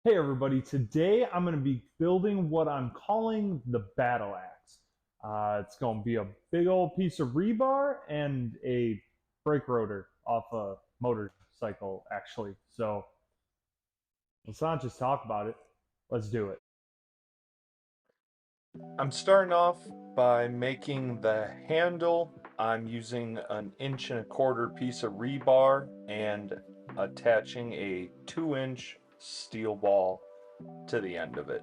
Hey everybody, today I'm going to be building what I'm calling the battle axe. It's going to be a big old piece of rebar and a brake rotor off a motorcycle, actually. So let's not just talk about it, let's do it. I'm starting off by making the handle. I'm using an 1.25 inch piece of rebar and attaching a 2-inch steel ball to the end of it.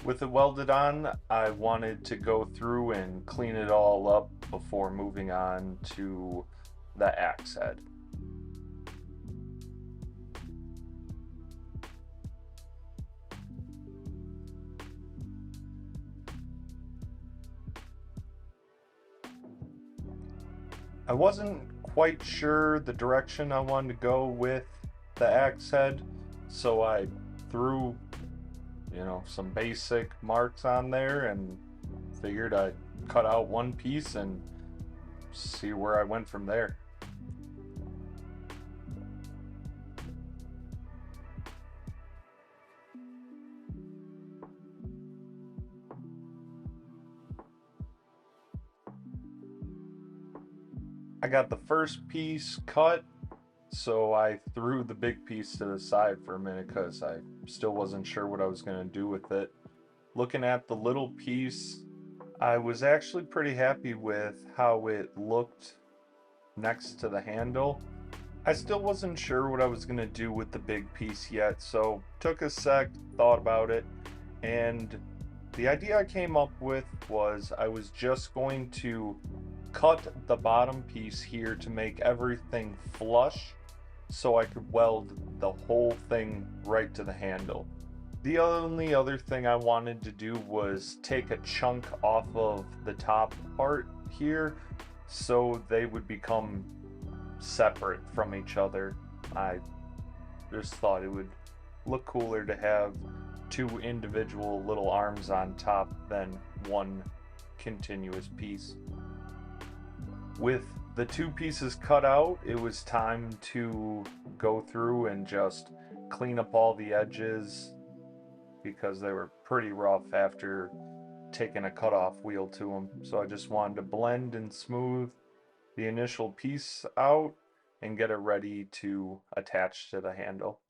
With it welded on, I wanted to go through and clean it all up before moving on to the axe head. I wasn't quite sure the direction I wanted to go with the axe head, so I threw, some basic marks on there and figured I'd cut out one piece and see where I went from there. I got the first piece cut, so I threw the big piece to the side for a minute because I still wasn't sure what I was going to do with it. Looking at the little piece, I was actually pretty happy with how it looked next to the handle. I still wasn't sure what I was going to do with the big piece yet, so took a sec, thought about it, and the idea I came up with was I was just going to cut the bottom piece here to make everything flush so I could weld the whole thing right to the handle. The only other thing I wanted to do was take a chunk off of the top part here so they would become separate from each other. I just thought it would look cooler to have two individual little arms on top than one continuous piece. With the two pieces cut out, it was time to go through and just clean up all the edges because they were pretty rough after taking a cutoff wheel to them. So I just wanted to blend and smooth the initial piece out and get it ready to attach to the handle.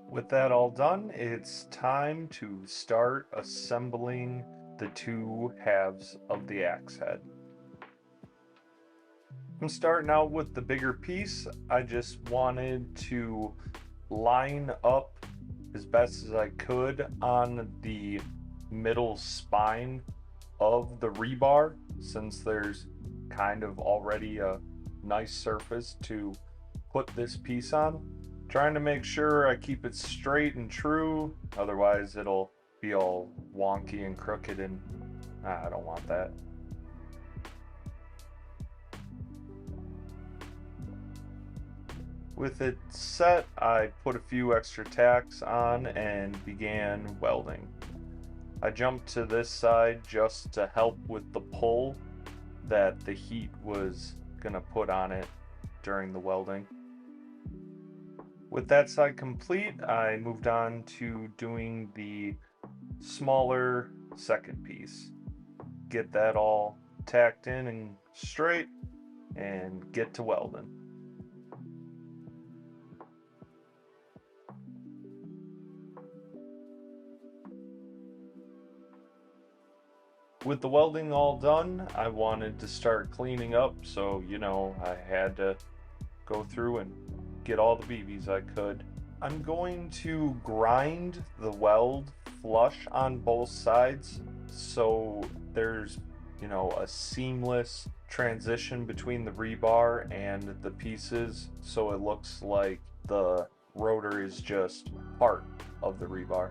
With that all done, it's time to start assembling the two halves of the axe head. I'm starting out with the bigger piece. I just wanted to line up as best as I could on the middle spine of the rebar, since there's kind of already a nice surface to put this piece on. Trying to make sure I keep it straight and true, otherwise it'll be all wonky and crooked, and I don't want that. With it set, I put a few extra tacks on and began welding. I jumped to this side just to help with the pull that the heat was gonna put on it during the welding. With that side complete, I moved on to doing the smaller second piece. Get that all tacked in and straight and get to welding. With the welding all done, I wanted to start cleaning up, so I had to go through and get all the BBs I could. I'm going to grind the weld flush on both sides so there's, a seamless transition between the rebar and the pieces, so it looks like the rotor is just part of the rebar.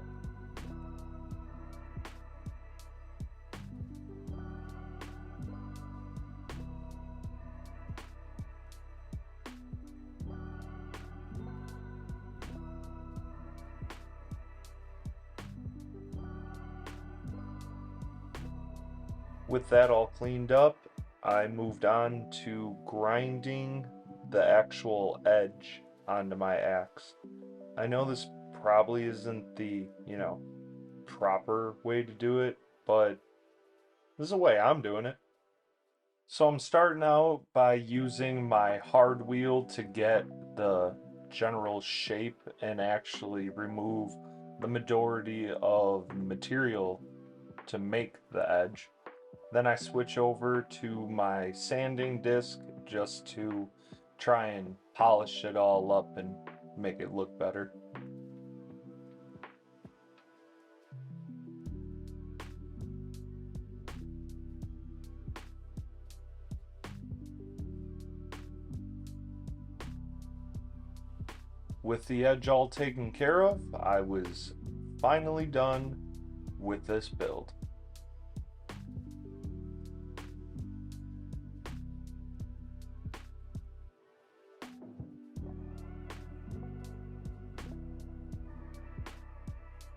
With that all cleaned up, I moved on to grinding the actual edge onto my axe. I know this probably isn't the, proper way to do it, but this is the way I'm doing it. So I'm starting out by using my hard wheel to get the general shape and actually remove the majority of material to make the edge. Then I switch over to my sanding disc just to try and polish it all up and make it look better. With the edge all taken care of, I was finally done with this build.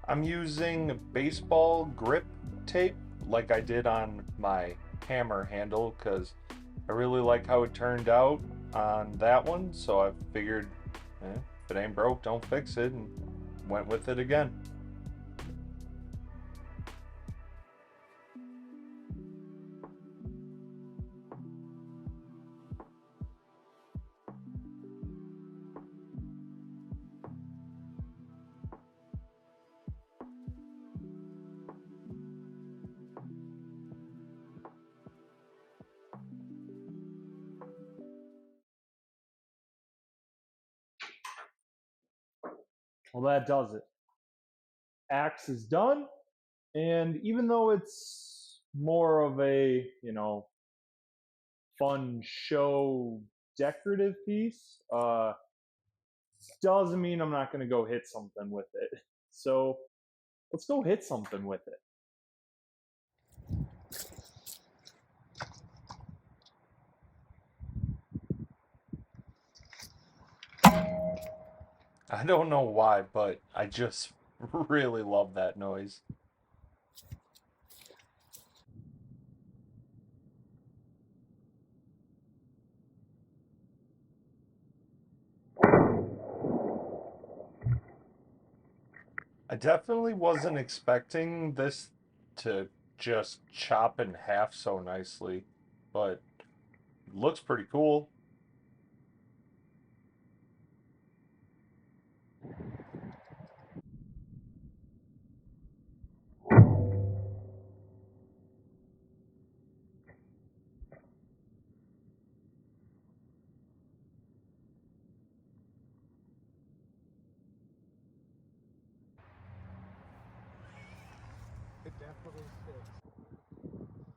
I'm using baseball grip tape like I did on my hammer handle because I really like how it turned out on that one, so I figured if it ain't broke, don't fix it, and went with it again. Well, that does it. Axe is done, and even though it's more of a fun show decorative piece, doesn't mean I'm not going to go hit something with it. So let's go hit something with it. I don't know why, but I just really love that noise. I definitely wasn't expecting this to just chop in half so nicely, but looks pretty cool. It definitely sticks.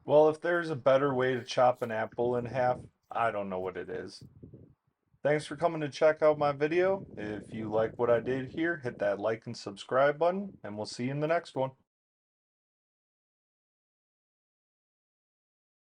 Well, if there's a better way to chop an apple in half, I don't know what it is. Thanks for coming to check out my video. If you like what I did here, hit that like and subscribe button, and we'll see you in the next one.